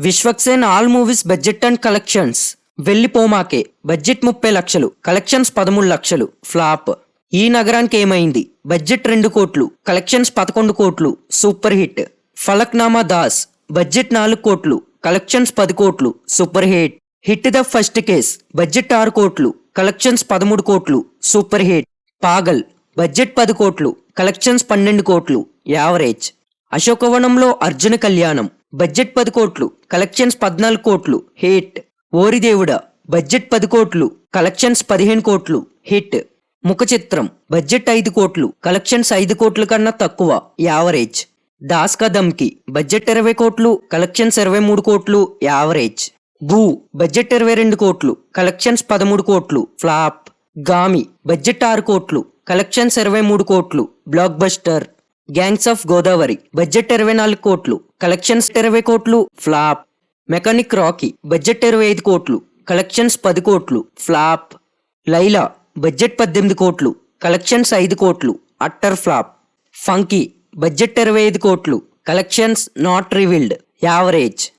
Vishwaksen all movies budget and collections. Vellipomakey budget 30 లక్షలు, collections 13 లక్షలు, flop. ఈ నగరానికి ఏమైంది? బడ్జెట్ 2 కోట్లు, కలెక్షన్స్ 11 కోట్లు, super hit. Falaknuma Das budget 4 కోట్లు, కలెక్షన్స్ 10 కోట్లు, super hit. Hit the first case budget 6 కోట్లు, కలెక్షన్స్ 13 కోట్లు, సూపర్ హిట్. పాగల్ బడ్జెట్ 10 కోట్లు, కలెక్షన్స్ 12 కోట్లు, యావరేజ్. అశోకవనంలో అర్జున కళ్యాణం బడ్జెట్ 10 కోట్లు, కలెక్షన్స్ 14 కోట్లు, హిట్. ఓరిదేవుడా బడ్జెట్ 10 కోట్లు, కలెక్షన్స్ 15 కోట్లు, హిట్. ముఖ చిత్రం బడ్జెట్ 5 కోట్లు, కలెక్షన్స్ 5 కోట్ల కన్నా తక్కువ, యావరేజ్. దాస్ కా దమ్కి బడ్జెట్ 20 కోట్లు, కలెక్షన్స్ 23 కోట్లు, యావరేజ్. భూ బడ్జెట్ 22 కోట్లు, కలెక్షన్స్ 13 కోట్లు, ఫ్లాప్. గామి బడ్జెట్ 6 కోట్లు, కలెక్షన్స్ 23 కోట్లు, block buster. Gangs of Godavari budget 24 కోట్లు, కలెక్షన్స్ 20 కోట్లు, ఫ్లాప్. మెకానిక్ రాకీ బడ్జెట్ 25 కోట్లు, కలెక్షన్స్ 10 కోట్లు, ఫ్లాప్. లైలా బడ్జెట్ 18 కోట్లు, కలెక్షన్స్ 5 కోట్లు, అట్టర్ ఫ్లాప్. ఫంకీ బడ్జెట్ 25 కోట్లు, కలెక్షన్స్ నాట్ రివీల్డ్, యావరేజ్.